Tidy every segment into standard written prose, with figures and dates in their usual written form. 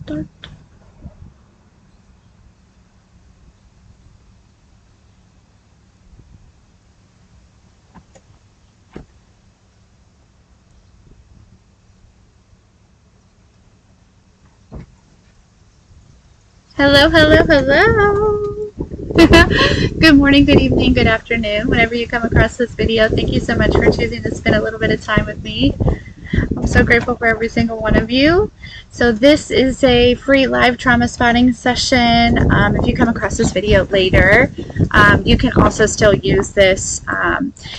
Start. Hello, hello, hello. Good morning, good evening, good afternoon. Whenever you come across this video, thank you so much for choosing to spend a little bit of time with me. I'm so grateful for every single one of you. So this is a free live trauma spotting session. If you come across this video later, you can also still use this.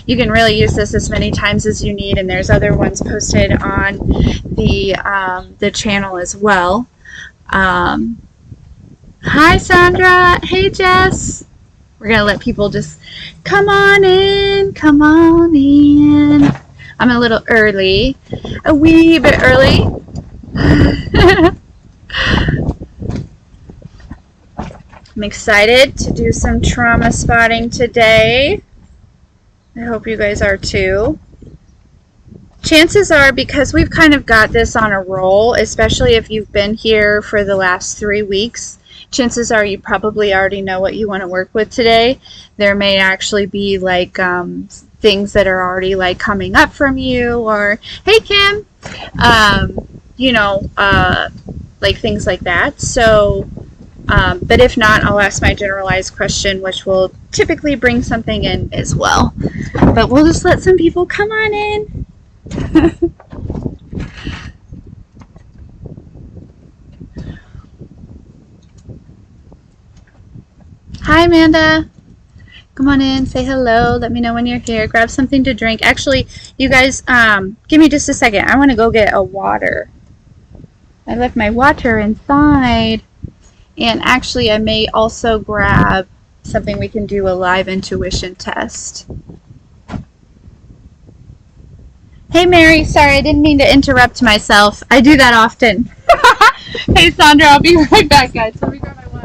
You can really use this as many times as you need, and there's other ones posted on the channel as well. Hi, Sandra. Hey, Jess. We're going to let people just come on in. Come on in. I'm a little early. A wee bit early. I'm excited to do some trauma spotting today. I hope you guys are too. Chances are, because we've kind of got this on a roll, especially if you've been here for the last 3 weeks, chances are you probably already know what you want to work with today. There may actually be like things that are already like coming up from you, or hey Kim, like things like that. So but if not, I'll ask my generalized question, which will typically bring something in as well. But we'll just let some people come on in. Hi, Amanda. Come on in, say hello, let me know when you're here. Grab something to drink. Actually, you guys, give me just a second. I want to go get a water. I left my water inside. And actually, I may also grab something we can do a live intuition test. Hey, Mary. Sorry, I didn't mean to interrupt myself. I do that often. Hey, Sandra, I'll be right back, guys. Let me grab my water.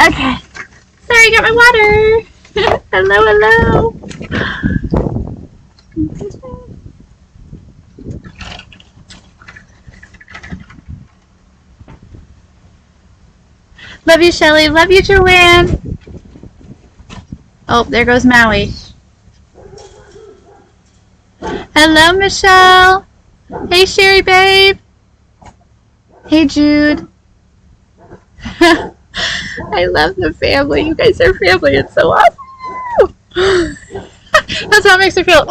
Okay. Sorry, I got my water. Hello, hello. Love you, Shelly. Love you, Joanne. Oh, there goes Maui. Hello, Michelle. Hey, Sherry, babe. Hey, Jude. I love the family. You guys are family. It's so awesome. That's how it makes me feel.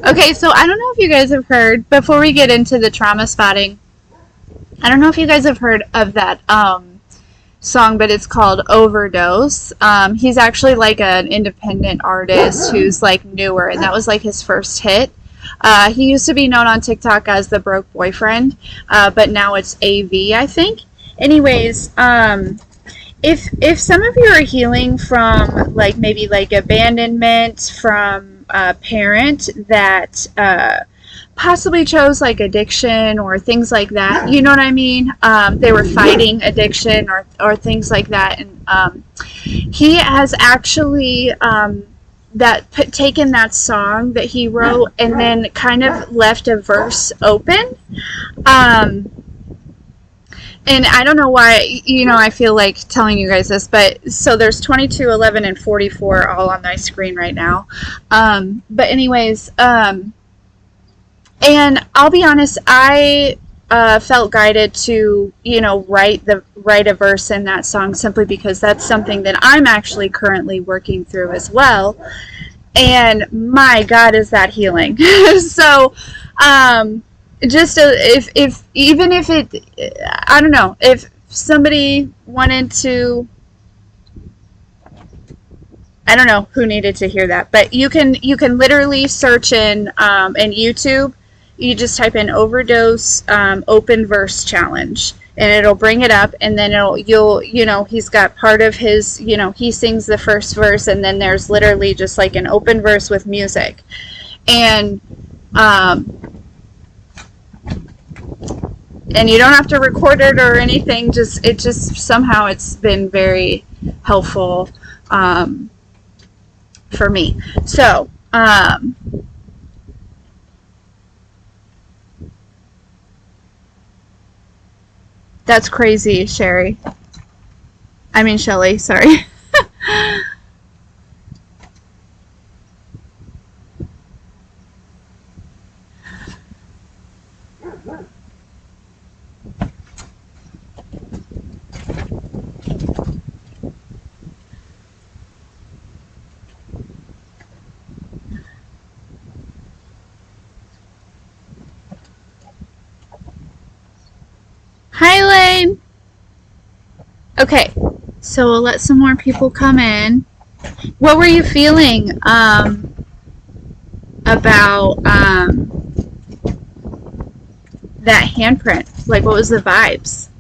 Okay, so I don't know if you guys have heard, before we get into the trauma spotting, I don't know if you guys have heard of that song, but it's called Overdose. He's actually like an independent artist who's like newer, and that was like his first hit. He used to be known on TikTok as the Broke Boyfriend, but now it's AV, I think. Anyways, if some of you are healing from like maybe like abandonment from a parent that possibly chose like addiction or things like that, you know what I mean? They were fighting addiction or things like that, and he has actually taken that song that he wrote and then kind of left a verse open. And I don't know why, I feel like telling you guys this, but so there's 22, 11, and 44 all on my screen right now. But anyways, and I'll be honest, I felt guided to, write a verse in that song simply because that's something that I'm actually currently working through as well. And my God, is that healing. So, just if even if it, I don't know, if somebody wanted to, I don't know who needed to hear that, but you can literally search in YouTube. You just type in overdose open verse challenge, and it'll bring it up, and then he's got part of his, he sings the first verse, and then there's literally just like an open verse with music, and you don't have to record it or anything. Just somehow it's been very helpful for me. So, that's crazy, Shelly, sorry. Hi, Lane. Okay, so we'll let some more people come in. What were you feeling about that handprint? Like, what was the vibes?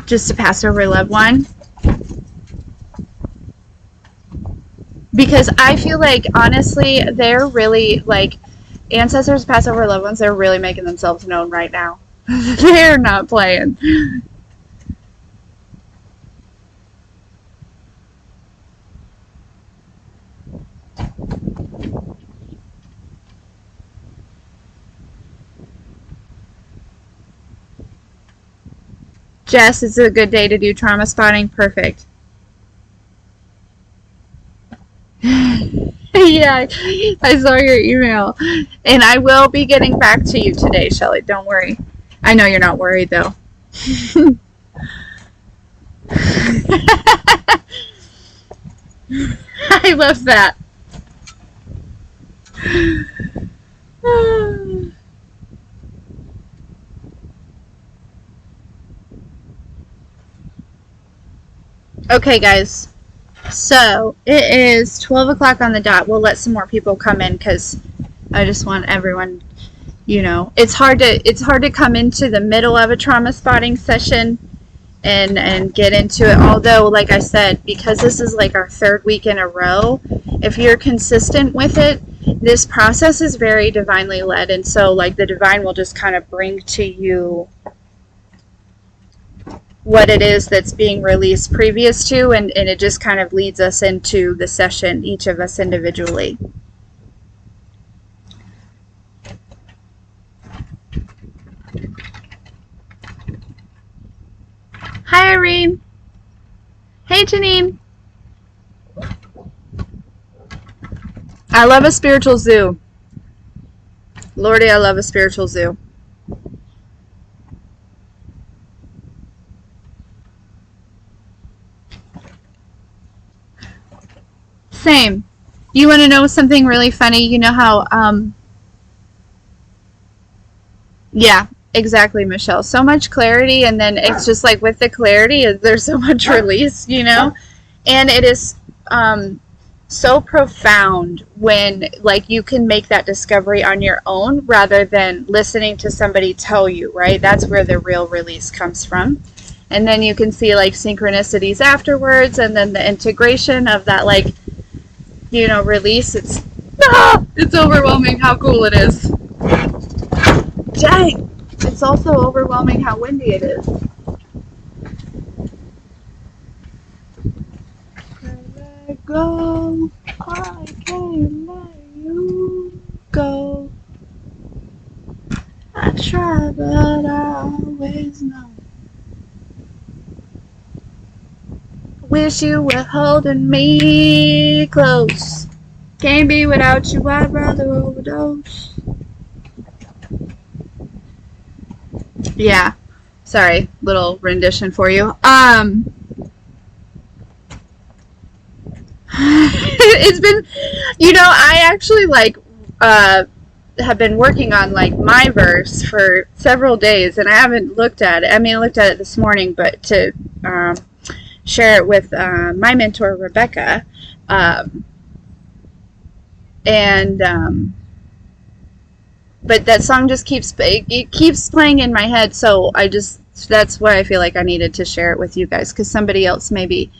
Just to pass over a loved one? Because I feel like, honestly, they're really, like, ancestors pass over loved ones, they're really making themselves known right now. They're not playing. Jess, it's a good day to do trauma spotting. Perfect. Yeah, I saw your email. And I will be getting back to you today, Shelly. Don't worry. I know you're not worried, though. I love that. Okay, guys. So, it is 12 o'clock on the dot. We'll let some more people come in because I just want everyone, it's hard to come into the middle of a trauma spotting session and get into it. Although, like I said, because this is like our third week in a row, if you're consistent with it, this process is very divinely led. And so, like, the divine will just kind of bring to you what it is that's being released previous to, and it just kind of leads us into the session, each of us individually. Hi, Irene. Hey, Janine. I love a spiritual zoo. Lordy, I love a spiritual zoo. Same. You want to know something really funny? You know how, yeah, exactly, Michelle. So much clarity, and then it's just like with the clarity, there's so much release, and it is so profound when, like, you can make that discovery on your own rather than listening to somebody tell you, right? That's where the real release comes from. And then you can see, like, synchronicities afterwards, and then the integration of that, like, release. It's overwhelming how cool it is. Dang! It's also overwhelming how windy it is. Let it go. I can't let you go. I try, but I always know. Wish you were holding me close. Can't be without you, I'd rather overdose. Yeah. Sorry, little rendition for you. It's been, I actually have been working on like my verse for several days, and I haven't looked at it. I mean, I looked at it this morning, but to share it with my mentor Rebecca, and but that song just keeps playing in my head. So that's why I feel like I needed to share it with you guys, because somebody else maybe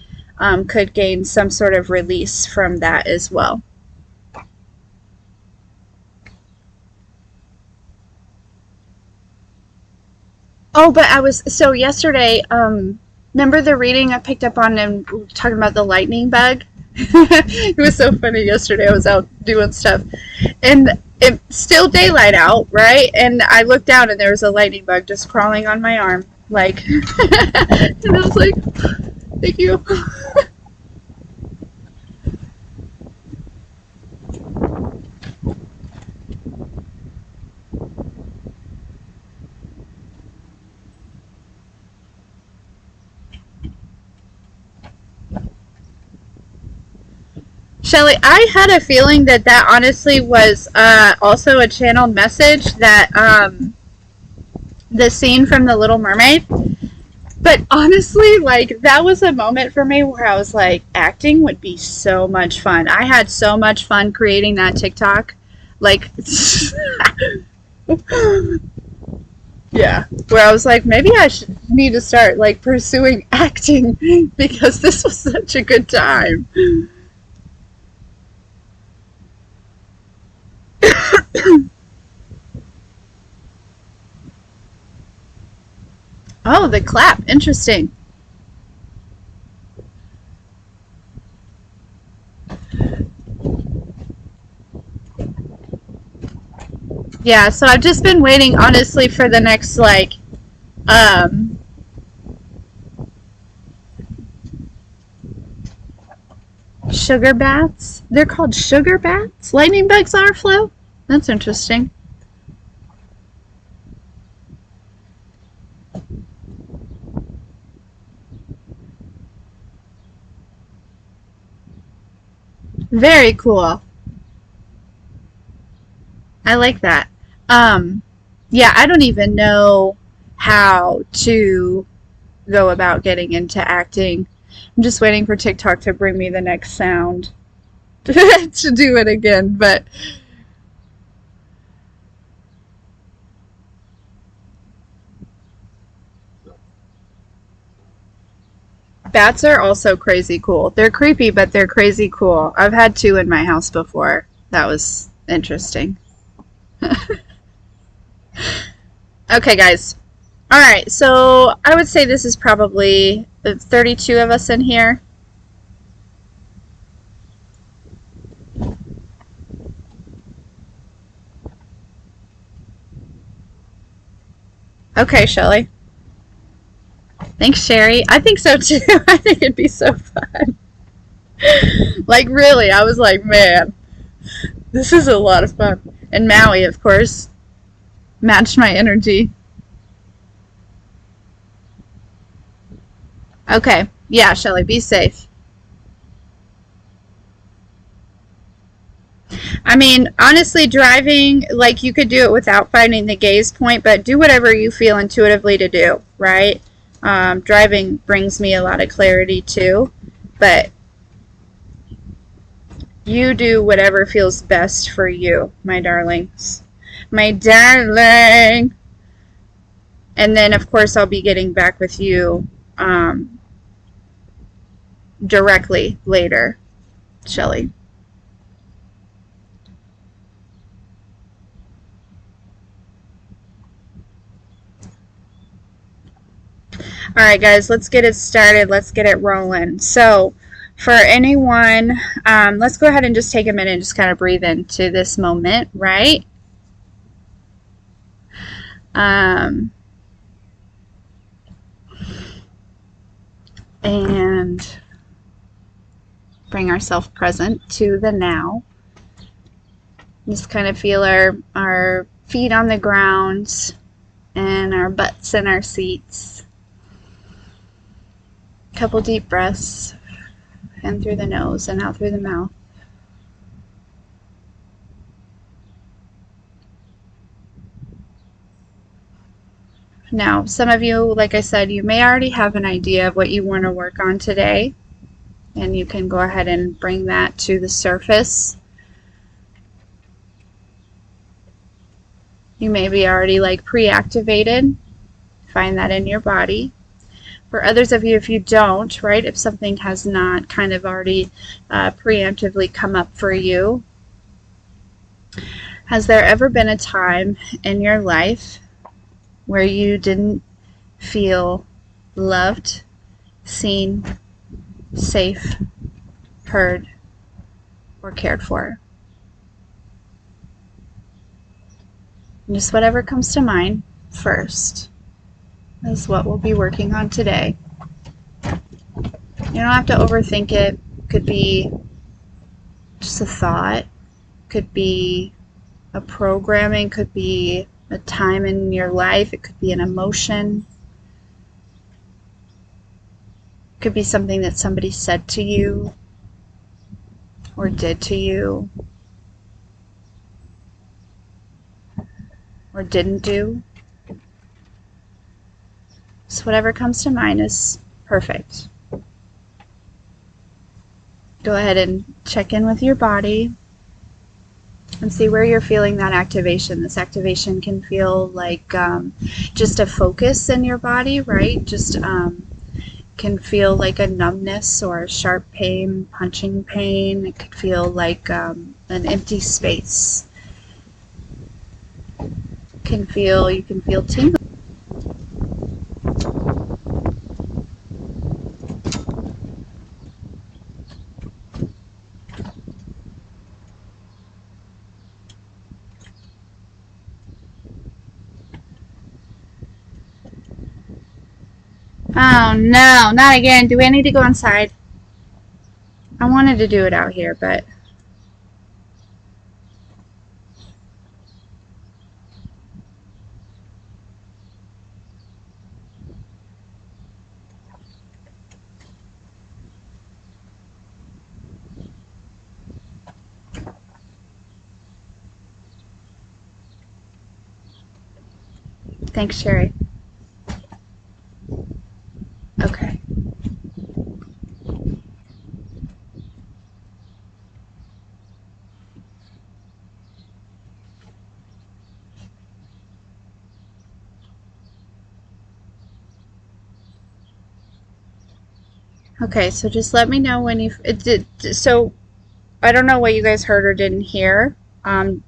could gain some sort of release from that as well. Oh, but so yesterday, remember the reading I picked up on and talking about the lightning bug? It was so funny yesterday. I was out doing stuff, and it's still daylight out, right? And I looked down and there was a lightning bug just crawling on my arm, like, and I was like, thank you. Shelly, I had a feeling that honestly was also a channeled message, that the scene from The Little Mermaid. But honestly, like, that was a moment for me where I was like, acting would be so much fun. I had so much fun creating that TikTok. Like, yeah, where I was like, maybe I need to start like pursuing acting because this was such a good time. Oh, the clap. Interesting. Yeah, so I've just been waiting, honestly, for the next, like, sugar bats. They're called sugar bats? Lightning bugs are, Flo? That's interesting. Very cool. I like that. Yeah, I don't even know how to go about getting into acting. I'm just waiting for TikTok to bring me the next sound to do it again, but bats are also crazy cool. They're creepy, but they're crazy cool. I've had two in my house before. That was interesting. Okay, guys. All right, so I would say this is probably 32 of us in here. Okay, Shelly. Thanks, Sherry. I think so too. I think it'd be so fun. Like, really, I was like, man, this is a lot of fun. And Maui, of course, matched my energy. Okay. Yeah, Shelly, be safe. I mean, honestly, driving, like, you could do it without finding the gaze point, but do whatever you feel intuitively to do, right? Driving brings me a lot of clarity too, but you do whatever feels best for you, my darlings. My darling! And then, of course, I'll be getting back with you directly later, Shelly. Alright, guys, let's get it started. Let's get it rolling. So, for anyone, let's go ahead and just take a minute and just kind of breathe into this moment, right? And bring ourselves present to the now. Just kind of feel our feet on the ground and our butts in our seats. Couple deep breaths. in through the nose and out through the mouth. Now, some of you, like I said, you may already have an idea of what you want to work on today, and you can go ahead and bring that to the surface. You may be already like pre-activated. Find that in your body. For others of you, if you don't, right, if something has not kind of already preemptively come up for you, has there ever been a time in your life where you didn't feel loved, seen, safe, heard, or cared for? And just whatever comes to mind first is what we'll be working on today. You don't have to overthink it. Could be just a thought, could be a programming, could be a time in your life, it could be an emotion, it could be something that somebody said to you or did to you or didn't do. So whatever comes to mind is perfect. Go ahead and check in with your body and see where you're feeling that activation. This activation can feel like just a focus in your body, right? Just can feel like a numbness or a sharp pain, punching pain. It could feel like an empty space. You can feel tingling. Oh no, not again. Do I need to go inside? I wanted to do it out here, but thanks, Sherry. Okay. Okay, so just let me know when so I don't know what you guys heard or didn't hear. I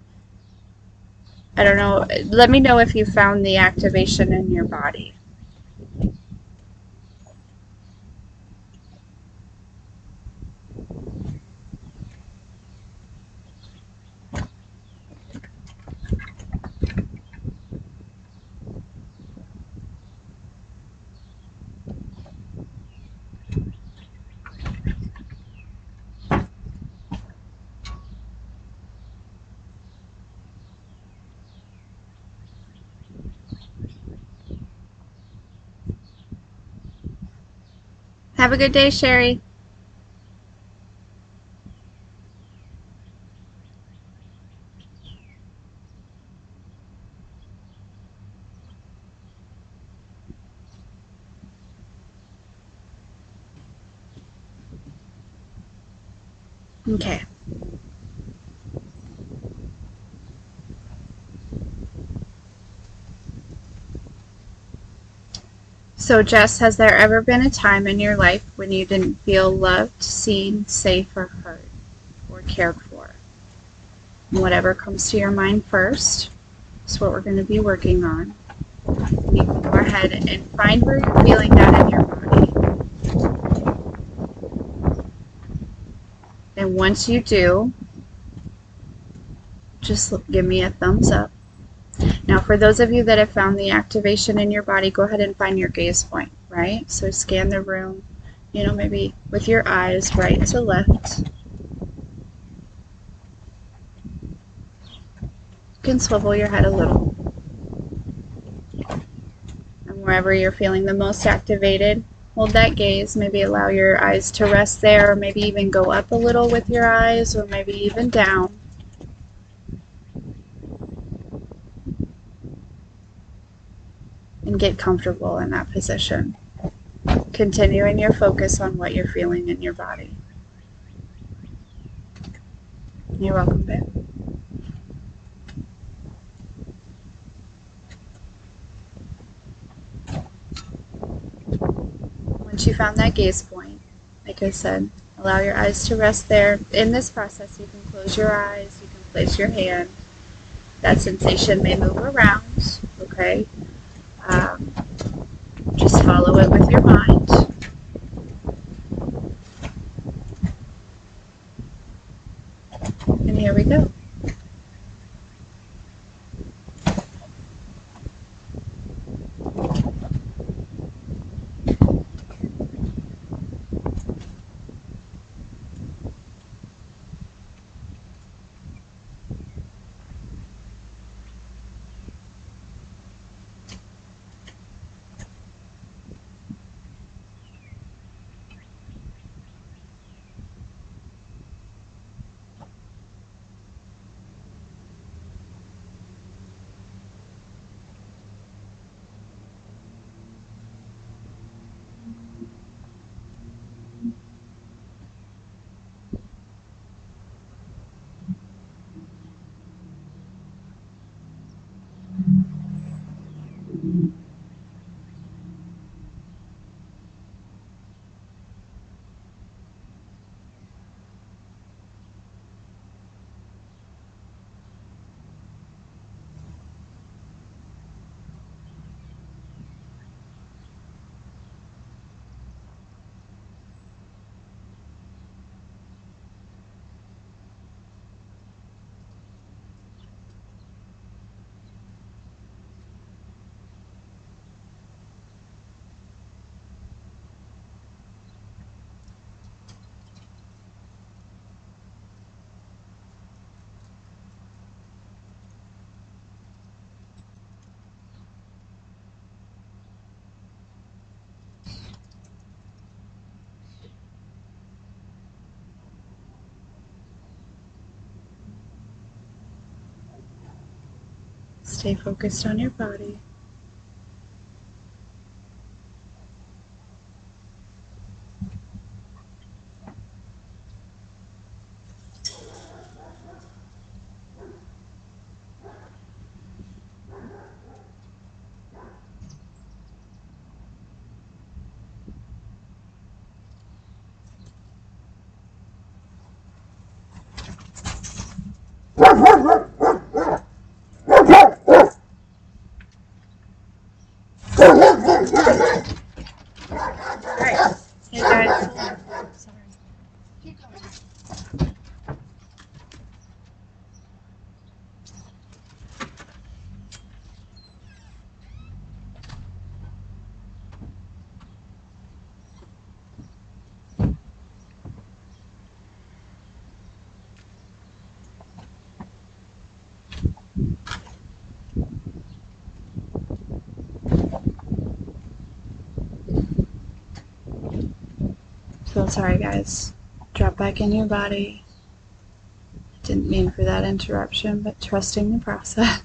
don't know. Let me know if you found the activation in your body. Have a good day, Sherry. Okay. So Jess, has there ever been a time in your life when you didn't feel loved, seen, safe, or heard, or cared for? And whatever comes to your mind first is what we're going to be working on. And you can go ahead and find where you're feeling that in your body. And once you do, just give me a thumbs up. Now, for those of you that have found the activation in your body, go ahead and find your gaze point, right? So scan the room, maybe with your eyes right to left. You can swivel your head a little. And wherever you're feeling the most activated, hold that gaze. Maybe allow your eyes to rest there, or maybe even go up a little with your eyes, or maybe even down. And get comfortable in that position. Continuing your focus on what you're feeling in your body. You're welcome, babe. Once you found that gaze point, like I said, allow your eyes to rest there. In this process, you can close your eyes, you can place your hand. That sensation may move around, okay? Just follow it with your mind. And here we go. Stay focused on your body. Alright. Hey guys. Sorry. Keep going. So sorry guys. Drop back in your body. Didn't mean for that interruption, but trusting the process.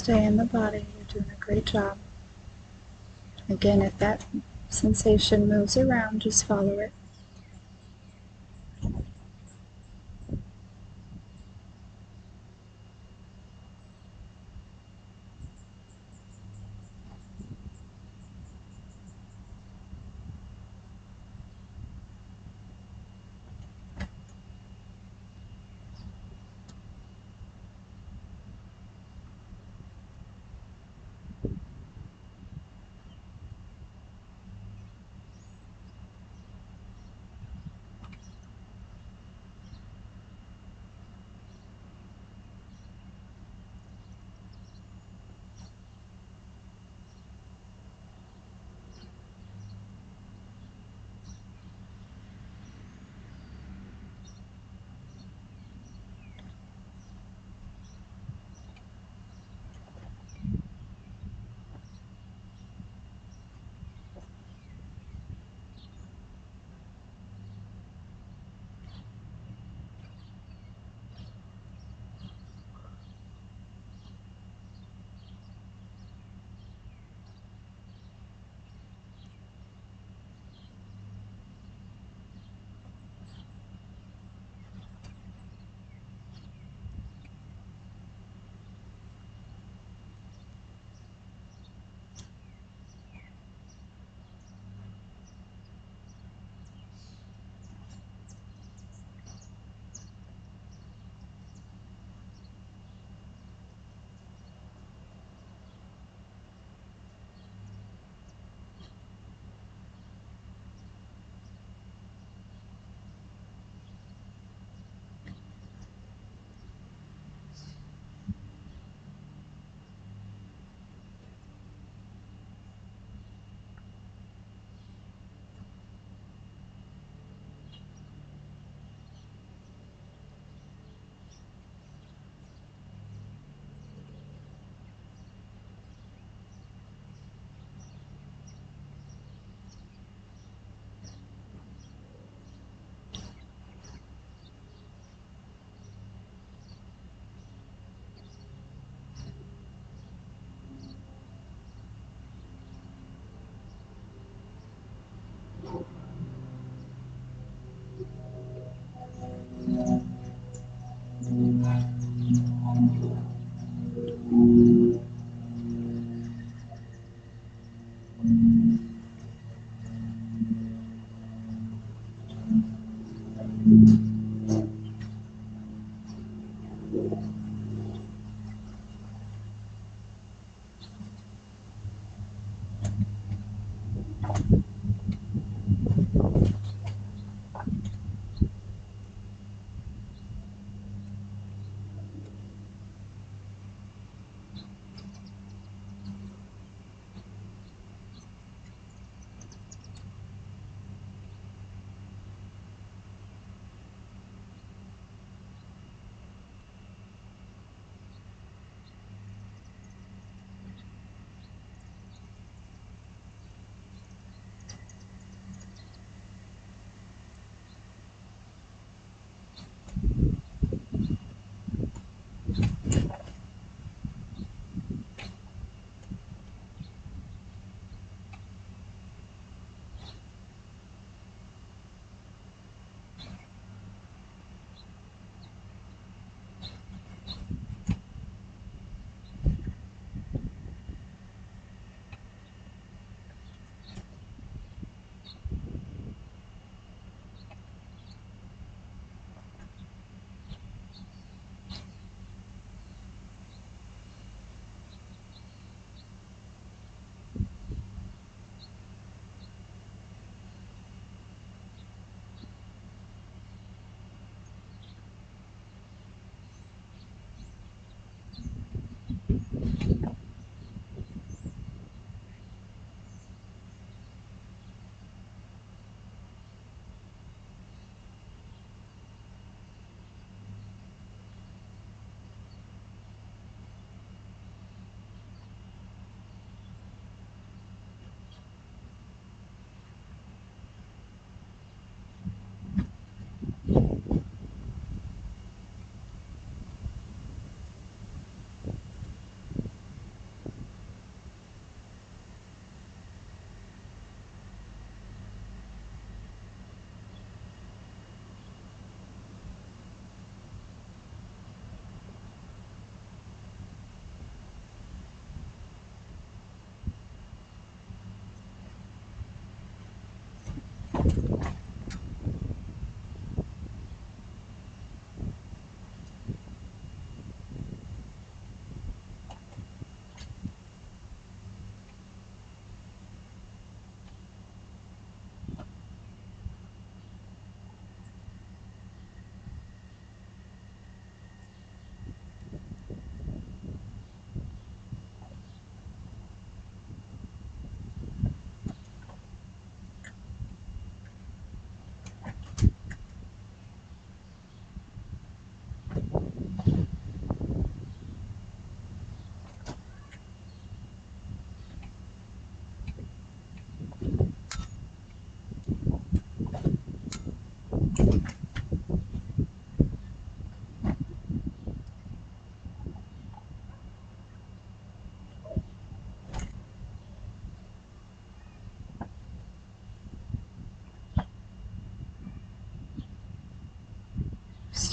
stay in the body. You're doing a great job. Again, if that sensation moves around, just follow it.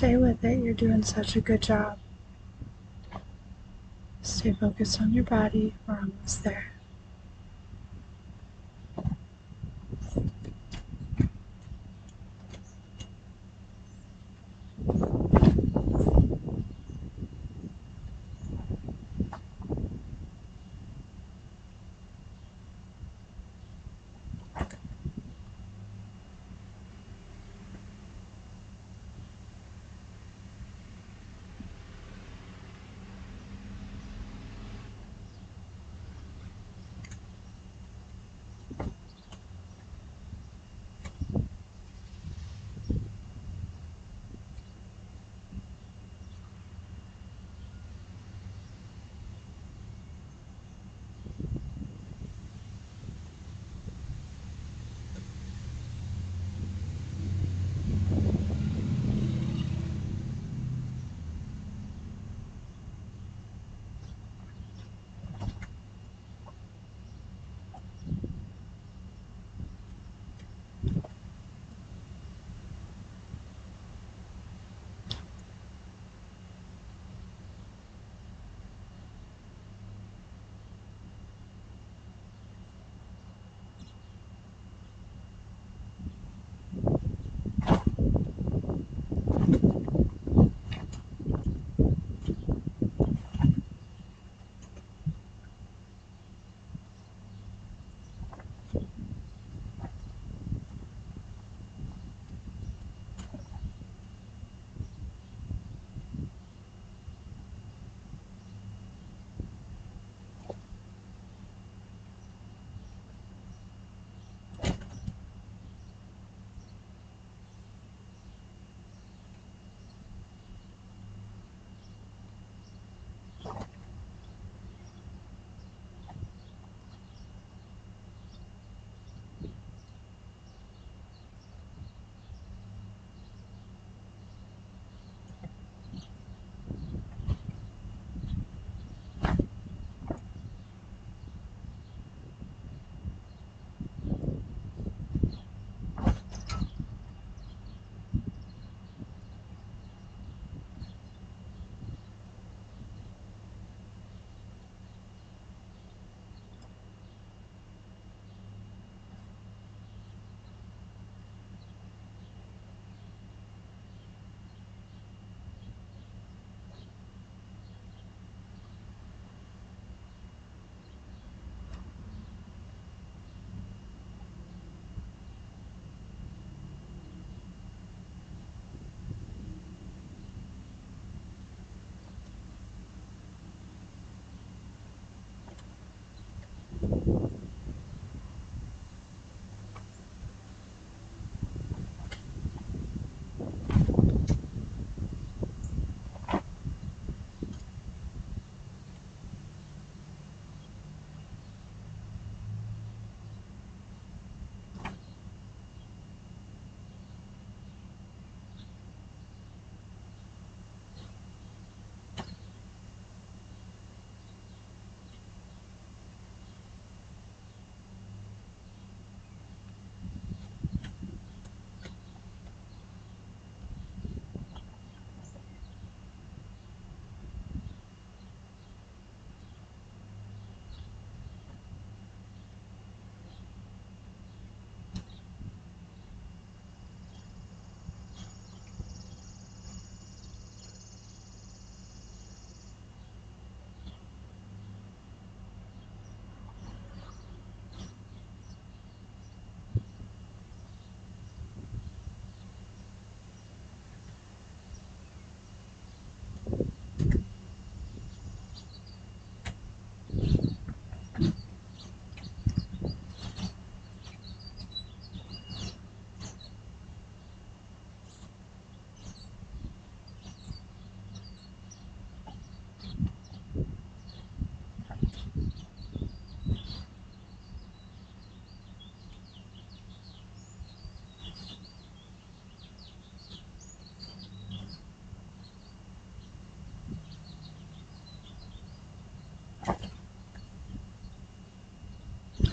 Stay with it. You're doing such a good job. Stay focused on your body. We're almost there.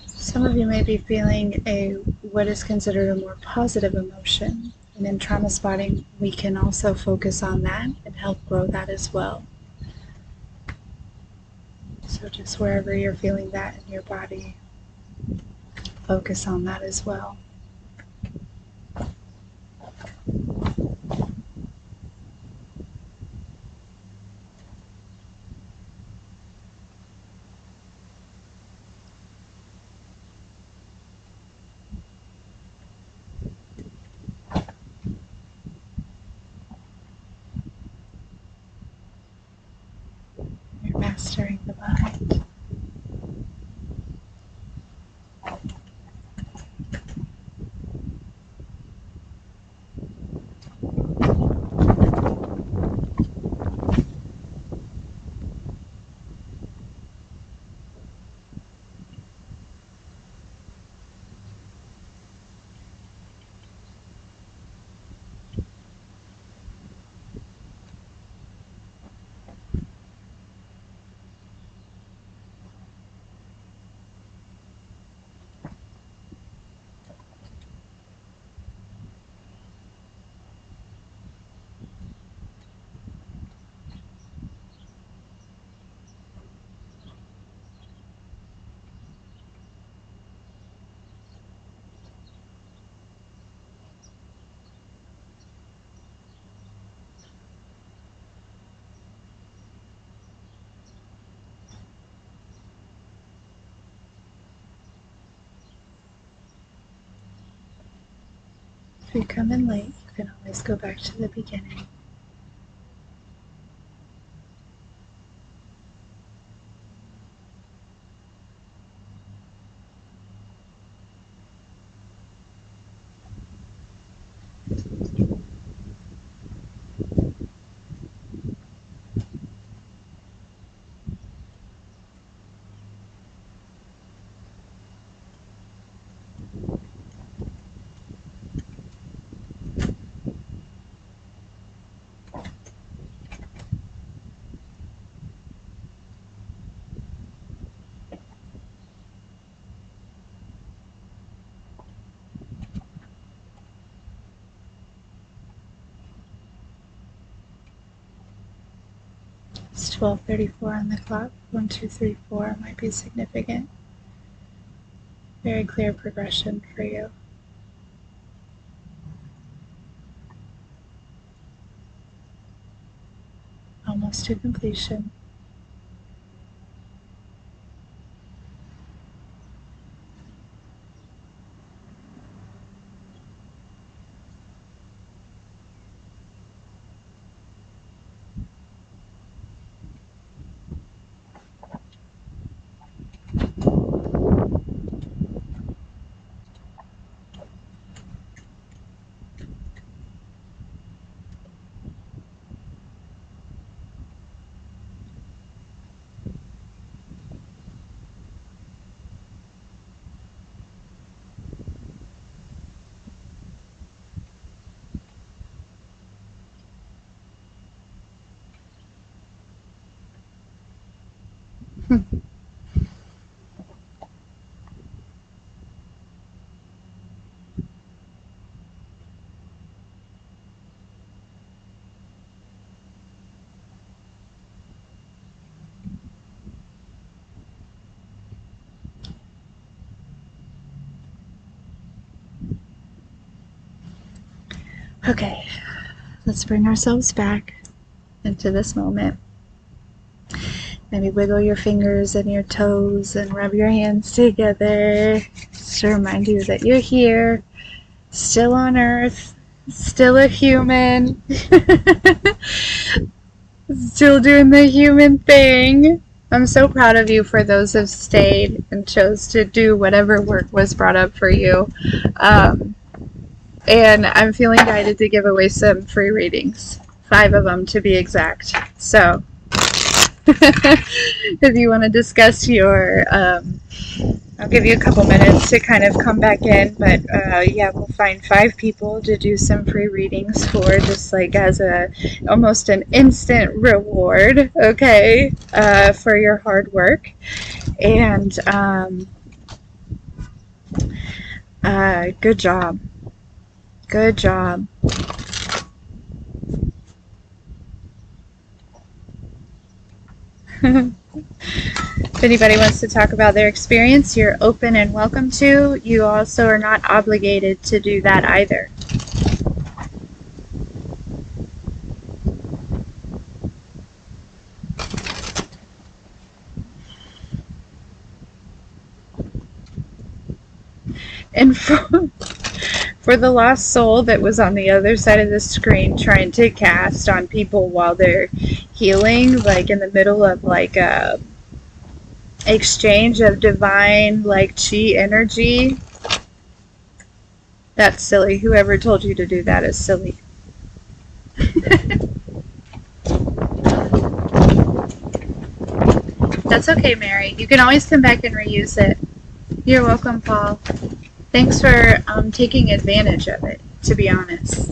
Some of you may be feeling what is considered a more positive emotion And in trauma spotting, we can also focus on that and help grow that as well. So just wherever you're feeling that in your body, focus on that as well. You're mastering the mind. If you come in late, you can always go back to the beginning. It's 12:34 on the clock. 1, 2, 3, 4 might be significant. Very clear progression for you. Almost to completion. Okay, let's bring ourselves back into this moment. Maybe wiggle your fingers and your toes and rub your hands together just to remind you that you're here, still on Earth, still a human, still doing the human thing. I'm so proud of you for those who stayed and chose to do whatever work was brought up for you. And I'm feeling guided to give away some free readings, 5 of them to be exact. So, if you want to discuss your, I'll give you a couple minutes to kind of come back in, but yeah, we'll find 5 people to do some free readings for, just like as almost an instant reward, okay, for your hard work. And good job. Good job. If anybody wants to talk about their experience, you're open and welcome to. You also are not obligated to do that either. And for the lost soul that was on the other side of the screen trying to cast on people while they're healing, like in the middle of like a exchange of divine like chi energy, that's silly. Whoever told you to do that is silly. That's okay, Mary. You can always come back and reuse it. You're welcome, Paul. Thanks for taking advantage of it, to be honest.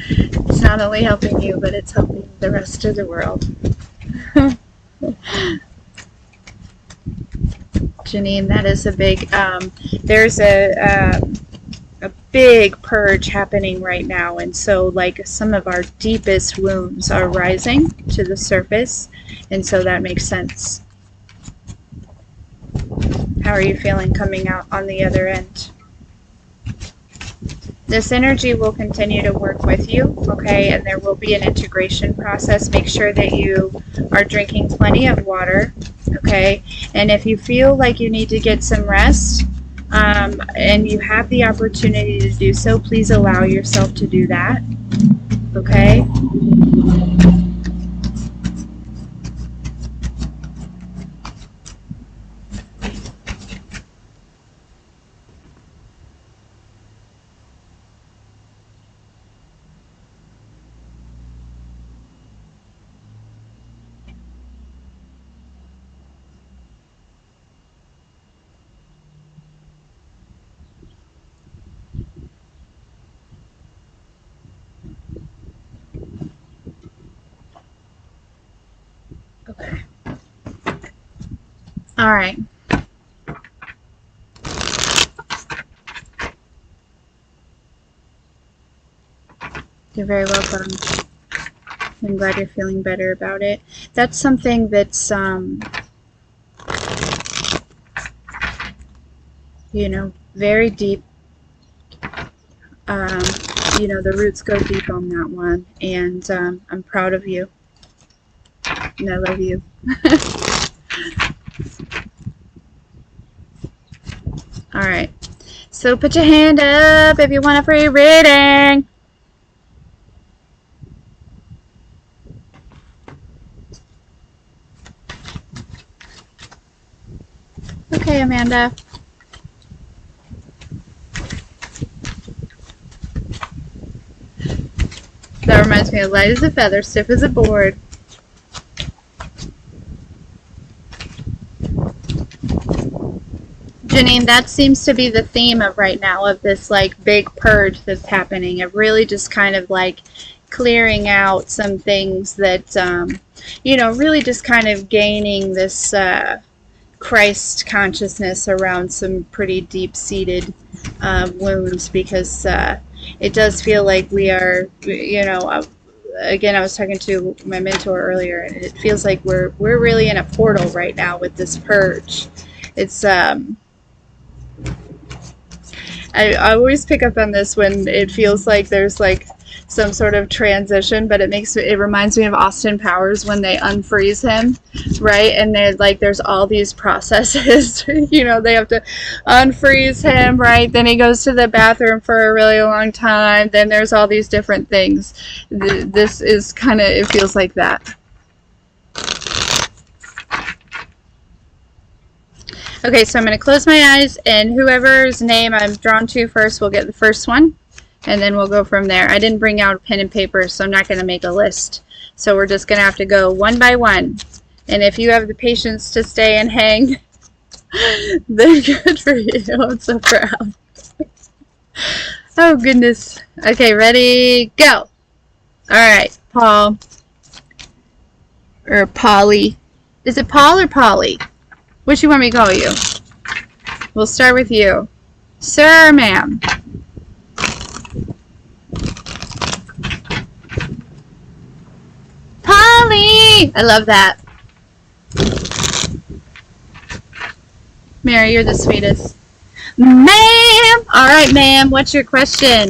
It's not only helping you, but it's helping the rest of the world. Janine, that is a big, there's a big purge happening right now, and so like some of our deepest wounds are rising to the surface, and so that makes sense. How are you feeling coming out on the other end? This energy will continue to work with you, okay, and there will be an integration process. Make sure that you are drinking plenty of water, okay, and if you feel like you need to get some rest, and you have the opportunity to do so, please allow yourself to do that, okay? Okay. All right. You're very welcome. I'm glad you're feeling better about it. That's something that's, you know, very deep. You know, the roots go deep on that one, and I'm proud of you, and I love you. All right, so put your hand up if you want a free reading. Okay, Amanda. That reminds me of light as a feather, stiff as a board. Janine, that seems to be the theme of right now, of this like big purge that's happening, of really just kind of like clearing out some things that, you know, really just kind of gaining this Christ consciousness around some pretty deep-seated wounds, because it does feel like we are, you know, again, I was talking to my mentor earlier, and it feels like we're really in a portal right now with this purge. It's I always pick up on this when it feels like there's like some sort of transition, but it reminds me of Austin Powers when they unfreeze him, right? And there's all these processes, you know, they have to unfreeze him, right? Then he goes to the bathroom for a really long time. Then there's all these different things. This is kind of, it feels like that. Okay, so I'm going to close my eyes, and whoever's name I'm drawn to first will get the first one, and then we'll go from there. I didn't bring out a pen and paper, so I'm not going to make a list. So we're just going to have to go one by one. And if you have the patience to stay and hang, then good for you. I'm so proud. Oh, goodness. Okay, ready, go. All right, Paul. Or Polly. Is it Paul or Polly? What do you want me to call you? We'll start with you. Sir or ma'am? Polly! Polly! I love that. Mary, you're the sweetest. Ma'am! Alright, ma'am, what's your question?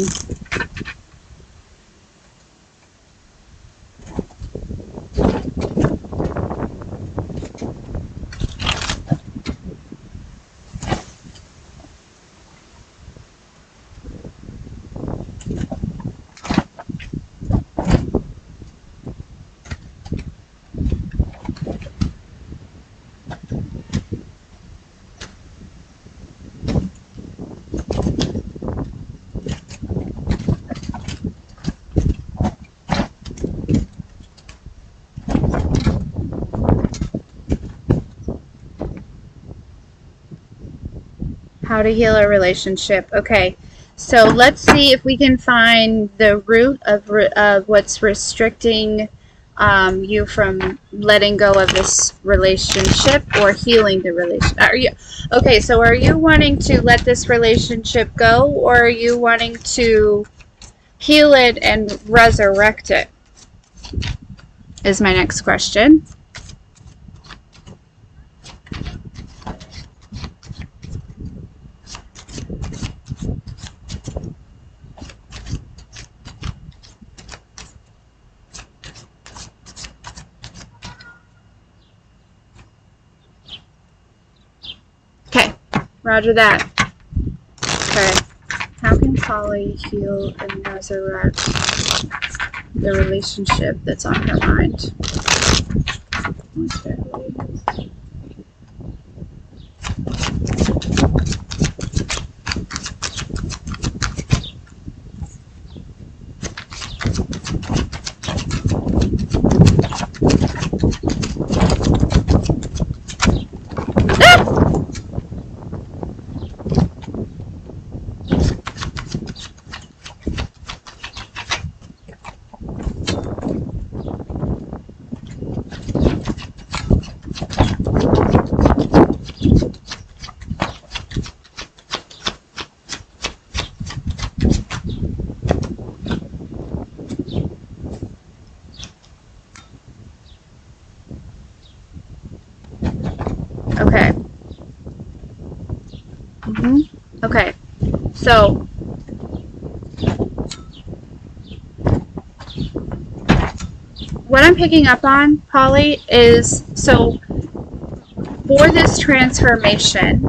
How to heal a relationship. Okay, so let's see if we can find the root of what's restricting you from letting go of this relationship or healing the relationship. Okay, so are you wanting to let this relationship go, or are you wanting to heal it and resurrect it? Is my next question. Okay, roger that. Okay, how can Polly heal and resurrect the relationship that's on her mind? Okay. Okay. So what I'm picking up on, Polly, is so for this transformation,